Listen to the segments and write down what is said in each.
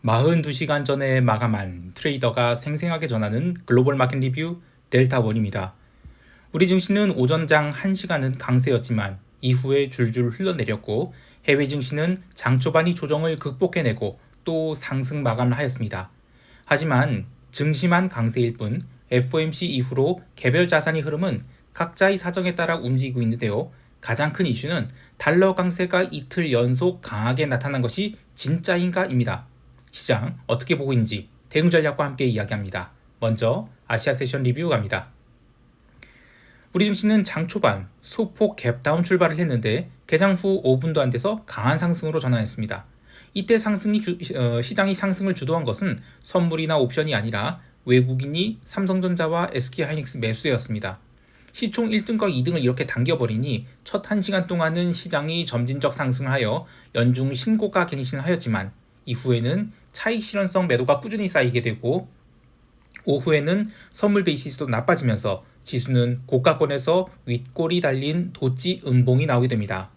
42시간 전에 마감한 트레이더가 생생하게 전하는 글로벌 마켓 리뷰 델타원입니다. 우리 증시는 오전장 1시간은 강세였지만 이후에 줄줄 흘러내렸고 해외 증시는 장 초반이 조정을 극복해내고 또 상승 마감을 하였습니다. 하지만 증시만 강세일 뿐 FOMC 이후로 개별 자산의 흐름은 각자의 사정에 따라 움직이고 있는데요. 가장 큰 이슈는 달러 강세가 이틀 연속 강하게 나타난 것이 진짜인가입니다. 시장 어떻게 보고 있는지 대응 전략과 함께 이야기합니다. 먼저 아시아 세션 리뷰 갑니다. 우리 증시는 장 초반 소폭 갭다운 출발을 했는데 개장 후 5분도 안 돼서 강한 상승으로 전환했습니다. 이때 시장이 상승을 주도한 것은 선물이나 옵션이 아니라 외국인이 삼성전자와 SK하이닉스 매수였습니다. 시총 1등과 2등을 이렇게 당겨버리니 첫 1시간 동안은 시장이 점진적 상승하여 연중 신고가 갱신을 하였지만 이후에는 차익 실현성 매도가 꾸준히 쌓이게 되고 오후에는 선물 베이시스도 나빠지면서 지수는 고가권에서 윗골이 달린 도지 음봉이 나오게 됩니다.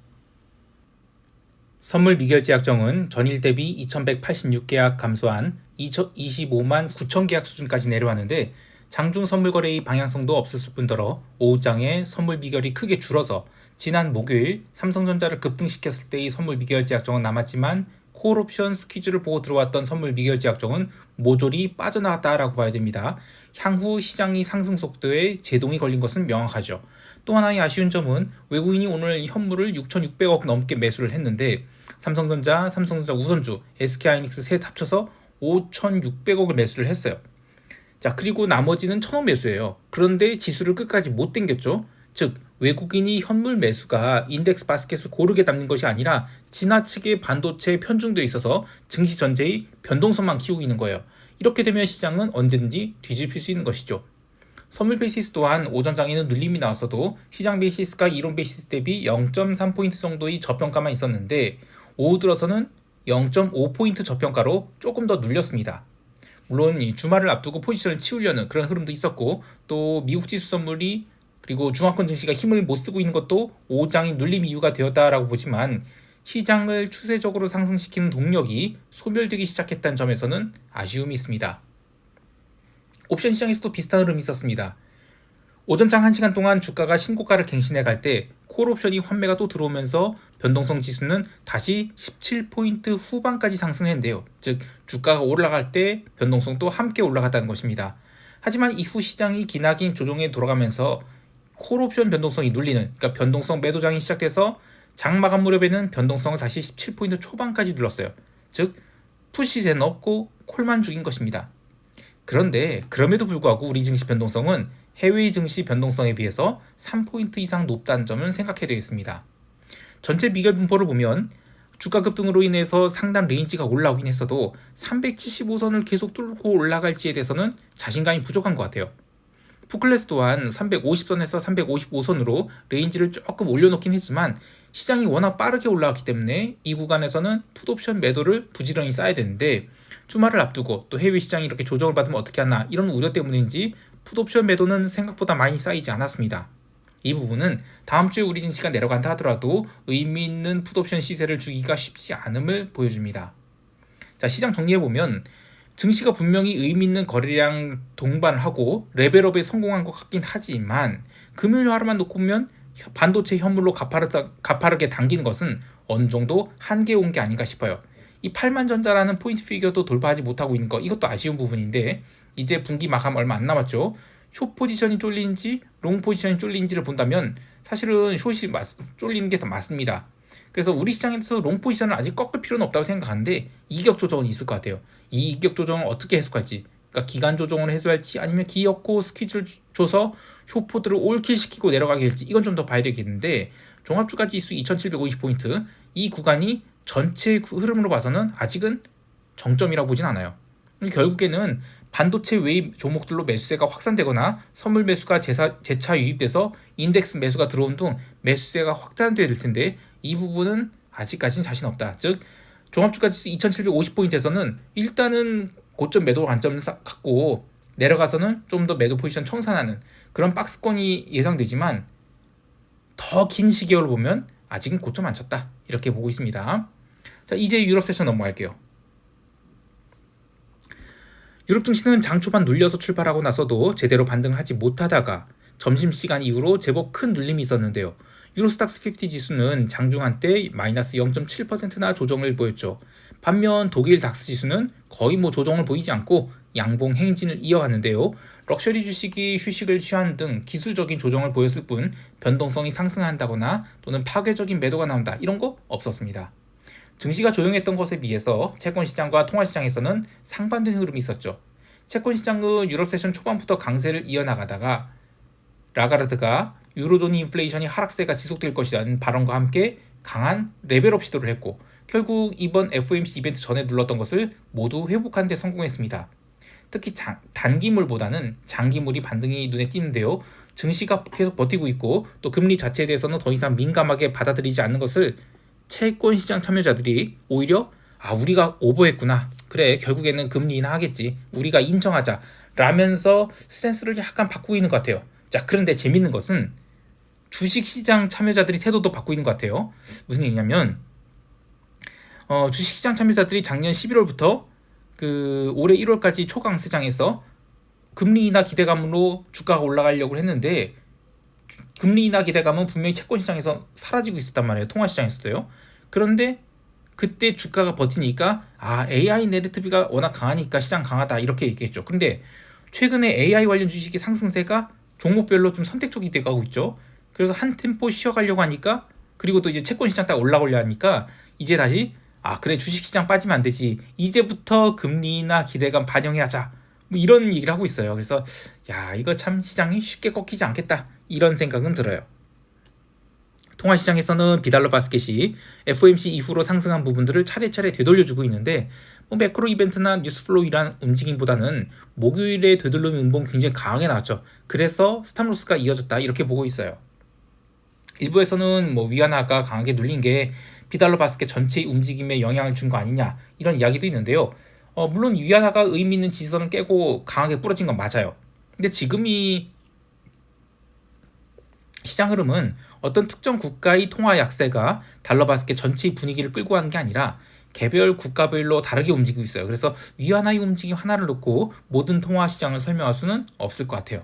선물 미결제 약정은 전일 대비 2186계약 감소한 25만 9천 계약 수준까지 내려왔는데 장중 선물 거래의 방향성도 없었을 뿐더러 오후장에 선물 미결이 크게 줄어서 지난 목요일 삼성전자를 급등시켰을 때의 선물 미결제 약정은 남았지만 콜옵션 스퀴즈를 보고 들어왔던 선물 미결제 약정은 모조리 빠져나갔다라고 봐야 됩니다. 향후 시장의 상승 속도에 제동이 걸린 것은 명확하죠. 또 하나의 아쉬운 점은 외국인이 오늘 현물을 6,600억 넘게 매수를 했는데 삼성전자 우선주, SK하이닉스 셋 합쳐서 5,600억을 매수를 했어요. 자, 그리고 나머지는 1,000억 매수예요. 그런데 지수를 끝까지 못 당겼죠. 즉 외국인이 현물 매수가 인덱스 바스켓을 고르게 담는 것이 아니라 지나치게 반도체에 편중되어 있어서 증시 전체의 변동성만 키우고 있는 거예요. 이렇게 되면 시장은 언제든지 뒤집힐 수 있는 것이죠. 선물 베이시스 또한 오전장에는 눌림이 나왔어도 시장 베이시스가 이론 베이시스 대비 0.3포인트 정도의 저평가만 있었는데 오후 들어서는 0.5포인트 저평가로 조금 더 눌렸습니다. 물론 이 주말을 앞두고 포지션을 치우려는 그런 흐름도 있었고 또 미국 지수 선물이 그리고 중화권 증시가 힘을 못 쓰고 있는 것도 오장이 눌림 이유가 되었다라고 보지만 시장을 추세적으로 상승시키는 동력이 소멸되기 시작했다는 점에서는 아쉬움이 있습니다. 옵션 시장에서도 비슷한 흐름이 있었습니다. 오전장 1시간 동안 주가가 신고가를 갱신해 갈 때 콜옵션이 환매가 또 들어오면서 변동성 지수는 다시 17포인트 후반까지 상승했는데요. 즉 주가가 올라갈 때 변동성도 함께 올라갔다는 것입니다. 하지만 이후 시장이 기나긴 조정에 돌아가면서 콜옵션 변동성이 눌리는, 그러니까 변동성 매도장이 시작돼서 장마감 무렵에는 변동성을 다시 17포인트 초반까지 눌렀어요. 즉 푸시세는 없고 콜만 죽인 것입니다. 그런데 그럼에도 불구하고 우리 증시 변동성은 해외 증시 변동성에 비해서 3포인트 이상 높다는 점을 생각해야 되겠습니다. 전체 미결 분포를 보면 주가 급등으로 인해서 상단 레인지가 올라오긴 했어도 375선을 계속 뚫고 올라갈지에 대해서는 자신감이 부족한 것 같아요. 푸클래스 또한 350선에서 355선으로 레인지를 조금 올려놓긴 했지만 시장이 워낙 빠르게 올라왔기 때문에 이 구간에서는 풋옵션 매도를 부지런히 쌓아야 되는데 주말을 앞두고 또 해외 시장이 이렇게 조정을 받으면 어떻게 하나 이런 우려 때문인지 풋옵션 매도는 생각보다 많이 쌓이지 않았습니다. 이 부분은 다음 주에 우리 증시가 내려간다 하더라도 의미 있는 풋옵션 시세를 주기가 쉽지 않음을 보여줍니다. 자, 시장 정리해보면 증시가 분명히 의미 있는 거래량 동반을 하고 레벨업에 성공한 것 같긴 하지만 금요일 하루만 놓고 보면 반도체 현물로 가파르게 당기는 것은 어느 정도 한계에 온 게 아닌가 싶어요. 이 8만 전자라는 포인트 피겨도 돌파하지 못하고 있는 거 이것도 아쉬운 부분인데 이제 분기 마감 얼마 안 남았죠. 숏 포지션이 쫄리는지 롱 포지션이 쫄리는지를 본다면 사실은 숏이 쫄리는 게 더 맞습니다. 그래서 우리 시장에서 롱 포지션을 아직 꺾을 필요는 없다고 생각하는데 이격 조정은 있을 것 같아요. 이 이격 조정을 어떻게 해석할지, 그러니까 기간 조정을 해소할지 아니면 기어코 스퀴즈를 줘서 숏포드를 올킬 시키고 내려가게 될지 이건 좀 더 봐야 되겠는데 종합주가 지수 2750포인트 이 구간이 전체 흐름으로 봐서는 아직은 정점이라고 보진 않아요. 결국에는 반도체 외의 종목들로 매수세가 확산되거나 선물 매수가 재차 유입돼서 인덱스 매수가 들어온 등 매수세가 확산돼야 될 텐데 이 부분은 아직까지는 자신 없다. 즉 종합주가지수 2750포인트에서는 일단은 고점 매도 관점을 갖고 내려가서는 좀 더 매도 포지션 청산하는 그런 박스권이 예상되지만 더 긴 시기로 보면 아직은 고점 안 쳤다 이렇게 보고 있습니다. 자, 이제 유럽 세션 넘어갈게요. 유럽 증시는 장 초반 눌려서 출발하고 나서도 제대로 반등하지 못하다가 점심시간 이후로 제법 큰 눌림이 있었는데요. 유로스탁스 50 지수는 장중 한때 마이너스 0.7%나 조정을 보였죠. 반면 독일 닥스 지수는 거의 조정을 보이지 않고 양봉 행진을 이어갔는데요. 럭셔리 주식이 휴식을 취한 등 기술적인 조정을 보였을 뿐 변동성이 상승한다거나 또는 파괴적인 매도가 나온다 이런 거 없었습니다. 증시가 조용했던 것에 비해서 채권시장과 통화시장에서는 상반된 흐름이 있었죠. 채권시장은 유럽 세션 초반부터 강세를 이어나가다가 라가르드가 유로존 인플레이션이 하락세가 지속될 것이라는 발언과 함께 강한 레벨업 시도를 했고 결국 이번 FOMC 이벤트 전에 눌렀던 것을 모두 회복하는 데 성공했습니다. 특히 단기물보다는 장기물이 반등이 눈에 띄는데요. 증시가 계속 버티고 있고 또 금리 자체에 대해서는 더 이상 민감하게 받아들이지 않는 것을 채권시장 참여자들이 오히려 우리가 오버했구나. 그래 결국에는 금리 인하하겠지. 우리가 인정하자. 라면서 스탠스를 약간 바꾸고 있는 것 같아요. 자, 그런데 재밌는 것은 주식시장 참여자들이 태도도 바꾸고 있는 것 같아요. 무슨 얘기냐면 주식시장 참여자들이 작년 11월부터 올해 1월까지 초강세장에서 금리 인하 기대감으로 주가가 올라가려고 했는데 금리 인하 기대감은 분명히 채권시장에서 사라지고 있었단 말이에요. 통화시장에서도요. 그런데 그때 주가가 버티니까 AI 내러티브가 워낙 강하니까 시장 강하다 이렇게 얘기했죠. 근데 최근에 AI 관련 주식의 상승세가 종목별로 좀 선택적이 돼가고 있죠. 그래서 한 템포 쉬어가려고 하니까 그리고 또 이제 채권시장 딱 올라가려 하니까 이제 다시 그래 주식시장 빠지면 안 되지. 이제부터 금리나 기대감 반영해야자. 이런 얘기를 하고 있어요. 그래서 이거 참 시장이 쉽게 꺾이지 않겠다. 이런 생각은 들어요. 통화시장에서는 비달러 바스켓이 FOMC 이후로 상승한 부분들을 차례차례 되돌려주고 있는데 매크로 이벤트나 뉴스플로우 이란 움직임보다는 목요일에 되돌림 음봉 굉장히 강하게 나왔죠. 그래서 스탑로스가 이어졌다 이렇게 보고 있어요. 일부에서는 위안화가 강하게 눌린 게 비달러 바스켓 전체의 움직임에 영향을 준 거 아니냐 이런 이야기도 있는데요. 물론 위안화가 의미 있는 지지선을 깨고 강하게 부러진 건 맞아요. 근데 지금 이 시장 흐름은 어떤 특정 국가의 통화 약세가 달러 바스켓 전체의 분위기를 끌고 가는 게 아니라 개별 국가별로 다르게 움직이고 있어요. 그래서 위안화의 움직임 하나를 놓고 모든 통화 시장을 설명할 수는 없을 것 같아요.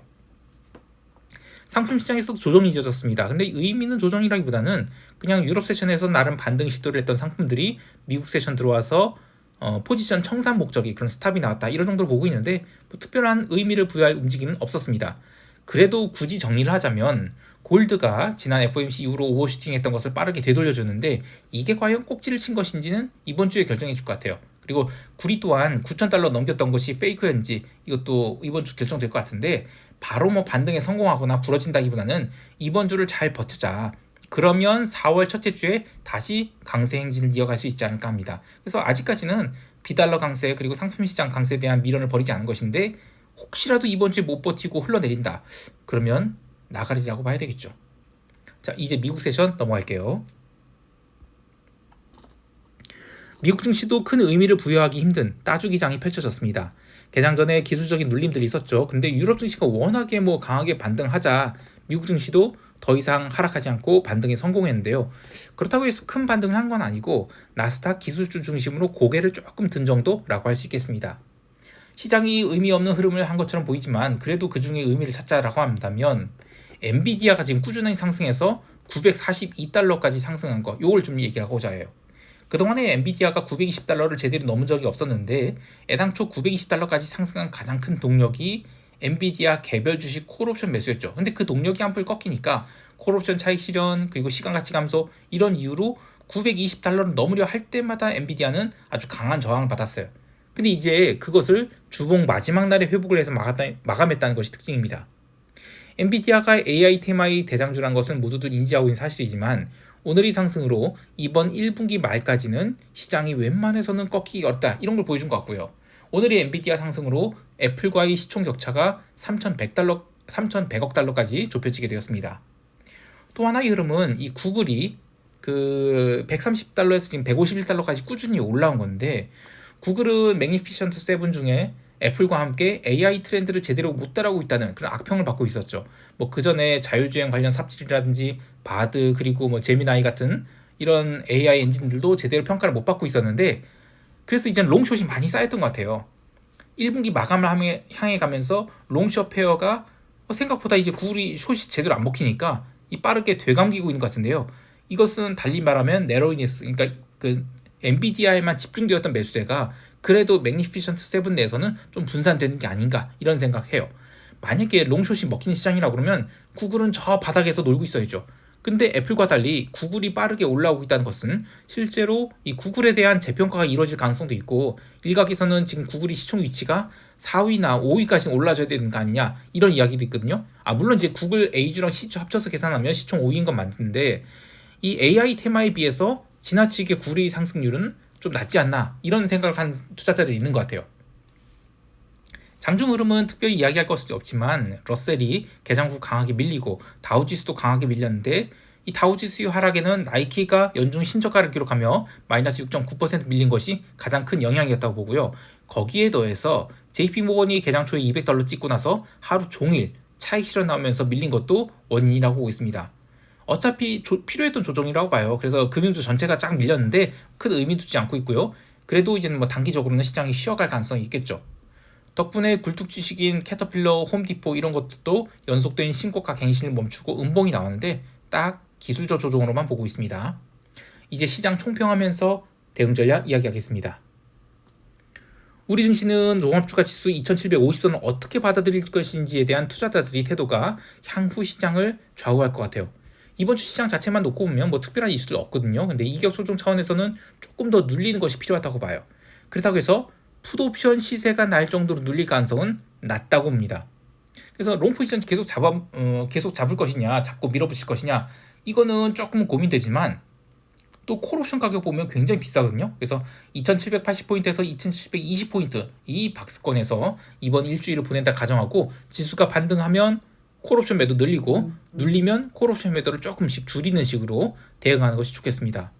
상품 시장에서도 조정이 이어졌습니다. 근데 의미 있는 조정이라기보다는 그냥 유럽 세션에서 나름 반등 시도를 했던 상품들이 미국 세션 들어와서 포지션 청산 목적이 그런 스탑이 나왔다 이런 정도로 보고 있는데 특별한 의미를 부여할 움직임은 없었습니다. 그래도 굳이 정리를 하자면 골드가 지난 FOMC 이후로 오버슈팅 했던 것을 빠르게 되돌려주는데 이게 과연 꼭지를 친 것인지는 이번 주에 결정해 줄 것 같아요. 그리고 구리 또한 9,000달러 넘겼던 것이 페이크였는지 이것도 이번 주 결정될 것 같은데 바로 반등에 성공하거나 부러진다기보다는 이번 주를 잘 버티자. 그러면 4월 첫째 주에 다시 강세 행진을 이어갈 수 있지 않을까 합니다. 그래서 아직까지는 비달러 강세 그리고 상품 시장 강세에 대한 미련을 버리지 않은 것인데 혹시라도 이번 주에 못 버티고 흘러내린다. 그러면 나가리라고 봐야 되겠죠. 자, 이제 미국 세션 넘어갈게요. 미국 증시도 큰 의미를 부여하기 힘든 따주기장이 펼쳐졌습니다. 개장 전에 기술적인 눌림들이 있었죠. 근데 유럽 증시가 워낙에 강하게 반등하자 미국 증시도 더 이상 하락하지 않고 반등에 성공했는데요. 그렇다고 해서 큰 반등을 한 건 아니고 나스닥 기술주 중심으로 고개를 조금 든 정도라고 할 수 있겠습니다. 시장이 의미 없는 흐름을 한 것처럼 보이지만 그래도 그 중에 의미를 찾자라고 한다면 엔비디아가 지금 꾸준히 상승해서 942달러까지 상승한 거 요걸 좀 얘기하고자 해요. 그동안에 엔비디아가 920달러를 제대로 넘은 적이 없었는데 애당초 920달러까지 상승한 가장 큰 동력이 엔비디아 개별 주식 콜옵션 매수였죠. 근데 그 동력이 한풀 꺾이니까 콜옵션 차익 실현 그리고 시간 가치 감소 이런 이유로 920달러를 넘으려 할 때마다 엔비디아는 아주 강한 저항을 받았어요. 근데 이제 그것을 주봉 마지막 날에 회복을 해서 마감했다는 것이 특징입니다. 엔비디아가 AI 테마의 대장주란 것은 모두들 인지하고 있는 사실이지만 오늘의 상승으로 이번 1분기 말까지는 시장이 웬만해서는 꺾이기 어렵다 이런 걸 보여준 것 같고요. 오늘의 엔비디아 상승으로 애플과의 시총 격차가 3,100억 달러까지 좁혀지게 되었습니다. 또 하나의 흐름은 이 구글이 130달러에서 지금 151달러까지 꾸준히 올라온 건데 구글은 매니피션트 7 중에 애플과 함께 AI 트렌드를 제대로 못 따라오고 있다는 그런 악평을 받고 있었죠. 그 전에 자율주행 관련 삽질이라든지 바드 그리고 제미나이 같은 이런 AI 엔진들도 제대로 평가를 못 받고 있었는데 그래서 이제는 롱숏이 많이 쌓였던 것 같아요. 1분기 마감을 향해 가면서 롱숏 페어가 생각보다 이제 구글이 숏이 제대로 안 먹히니까 빠르게 되감기고 있는 것 같은데요. 이것은 달리 말하면 내로이니스, 그러니까 그 엔비디아에만 집중되었던 매수세가 그래도 매그니피션트 7 내에서는 좀 분산되는 게 아닌가 이런 생각해요. 만약에 롱숏이 먹히는 시장이라고 그러면 구글은 저 바닥에서 놀고 있어야죠. 근데 애플과 달리 구글이 빠르게 올라오고 있다는 것은 실제로 이 구글에 대한 재평가가 이루어질 가능성도 있고, 일각에서는 지금 구글이 시총 위치가 4위나 5위까지 올라져야 되는 거 아니냐 이런 이야기도 있거든요. 물론 이제 구글 A주랑 C주 합쳐서 계산하면 시총 5위인 건 맞는데 이 AI 테마에 비해서 지나치게 구글의 상승률은 좀 낮지 않나 이런 생각을 하는 투자자들이 있는 것 같아요. 장중 흐름은 특별히 이야기할 것이 없지만 러셀이 개장 후 강하게 밀리고 다우지수도 강하게 밀렸는데 이 다우지수 하락에는 나이키가 연중 신저가를 기록하며 마이너스 6.9% 밀린 것이 가장 큰 영향이었다고 보고요. 거기에 더해서 JP모건이 개장 초에 $200 찍고 나서 하루 종일 차익 실현 나오면서 밀린 것도 원인이라고 보고 있습니다. 어차피 필요했던 조정이라고 봐요. 그래서 금융주 전체가 쫙 밀렸는데 큰 의미 두지 않고 있고요. 그래도 이제는 단기적으로는 시장이 쉬어갈 가능성이 있겠죠. 덕분에 굴뚝지식인 캐터필러, 홈디포 이런 것도 연속된 신고가 갱신을 멈추고 음봉이 나왔는데 딱 기술적 조정으로만 보고 있습니다. 이제 시장 총평하면서 대응 전략 이야기하겠습니다. 우리 증시는 종합주가지수 2750선을 어떻게 받아들일 것인지에 대한 투자자들의 태도가 향후 시장을 좌우할 것 같아요. 이번 주 시장 자체만 놓고 보면 특별한 이슈도 없거든요. 근데 이격 조정 차원에서는 조금 더 눌리는 것이 필요하다고 봐요. 그렇다고 해서 풋옵션 시세가 날 정도로 눌릴 가능성은 낮다고 봅니다. 그래서 롱 포지션 계속 잡을 것이냐, 잡고 밀어붙일 것이냐, 이거는 조금 고민되지만 또 콜옵션 가격 보면 굉장히 비싸거든요. 그래서 2780포인트에서 2720포인트 이 박스권에서 이번 일주일을 보낸다 가정하고 지수가 반등하면 콜옵션 매도 늘리고 눌리면 콜옵션 매도를 조금씩 줄이는 식으로 대응하는 것이 좋겠습니다.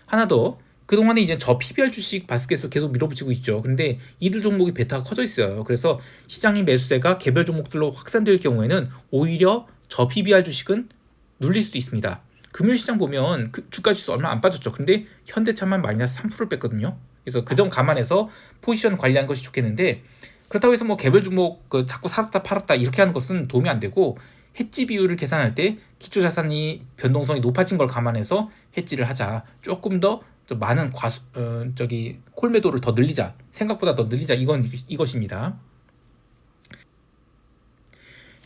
하나 더, 그동안에 이제 저 PBR 주식 바스켓에서 계속 밀어붙이고 있죠. 근데 이들 종목이 베타가 커져 있어요. 그래서 시장의 매수세가 개별 종목들로 확산될 경우에는 오히려 저 PBR 주식은 눌릴 수도 있습니다. 금요일시장 보면 주가지수 얼마 안 빠졌죠. 근데 현대차만 마이너스 3%를 뺐거든요. 그래서 그 점 감안해서 포지션 관리하는 것이 좋겠는데, 그렇다고 해서 개별 종목 자꾸 살았다 팔았다 이렇게 하는 것은 도움이 안 되고, 해지 비율을 계산할 때 기초자산이 변동성이 높아진 걸 감안해서 해지를 하자. 조금 더 많은 콜 매도를 더 늘리자. 생각보다 더 늘리자. 이것입니다.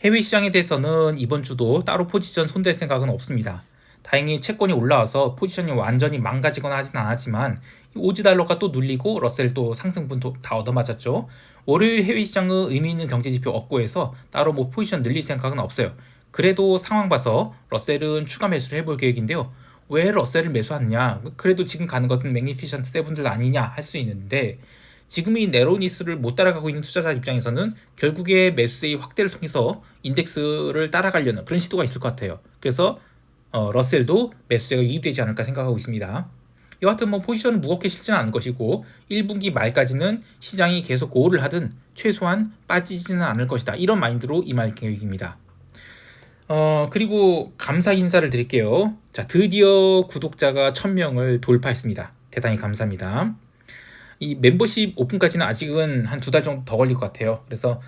해외 시장에 대해서는 이번 주도 따로 포지션 손댈 생각은 없습니다. 다행히 채권이 올라와서 포지션이 완전히 망가지거나 하진 않았지만 오지 달러가 또 눌리고 러셀도 상승분 다 얻어맞았죠. 월요일 해외 시장은 의미 있는 경제 지표 없고 해서 따로 포지션 늘릴 생각은 없어요. 그래도 상황 봐서 러셀은 추가 매수를 해볼 계획인데요. 왜 러셀을 매수하느냐? 그래도 지금 가는 것은 매그니피션트 7들 아니냐 할 수 있는데, 지금 이 네로니스를 못 따라가고 있는 투자자 입장에서는 결국에 매수세의 확대를 통해서 인덱스를 따라가려는 그런 시도가 있을 것 같아요. 그래서 러셀도 매수세가 유입되지 않을까 생각하고 있습니다. 여하튼 포지션은 무겁게 실지는 않은 것이고 1분기 말까지는 시장이 계속 고를 하든 최소한 빠지지는 않을 것이다. 이런 마인드로 임할 계획입니다. 그리고 감사 인사를 드릴게요. 자, 드디어 구독자가 1000명을 돌파했습니다. 대단히 감사합니다. 이 멤버십 오픈까지는 아직은 한 2달 정도 더 걸릴 것 같아요. 그래서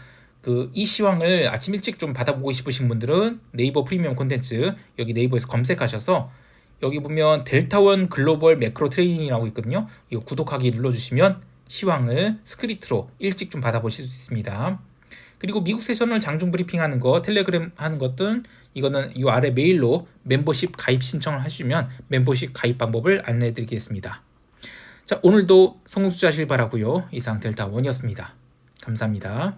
이 시황을 아침 일찍 좀 받아보고 싶으신 분들은 네이버 프리미엄 콘텐츠 여기 네이버에서 검색하셔서 여기 보면 델타원 글로벌 매크로 트레이닝이라고 있거든요. 이거 구독하기 눌러주시면 시황을 스크립트로 일찍 좀 받아보실 수 있습니다. 그리고 미국 세션을 장중 브리핑하는 거, 텔레그램 하는 것들, 이거는 이 아래 메일로 멤버십 가입 신청을 하시면 멤버십 가입 방법을 안내해 드리겠습니다. 자, 오늘도 성공 투자하시길 바라고요. 이상 델타원이었습니다. 감사합니다.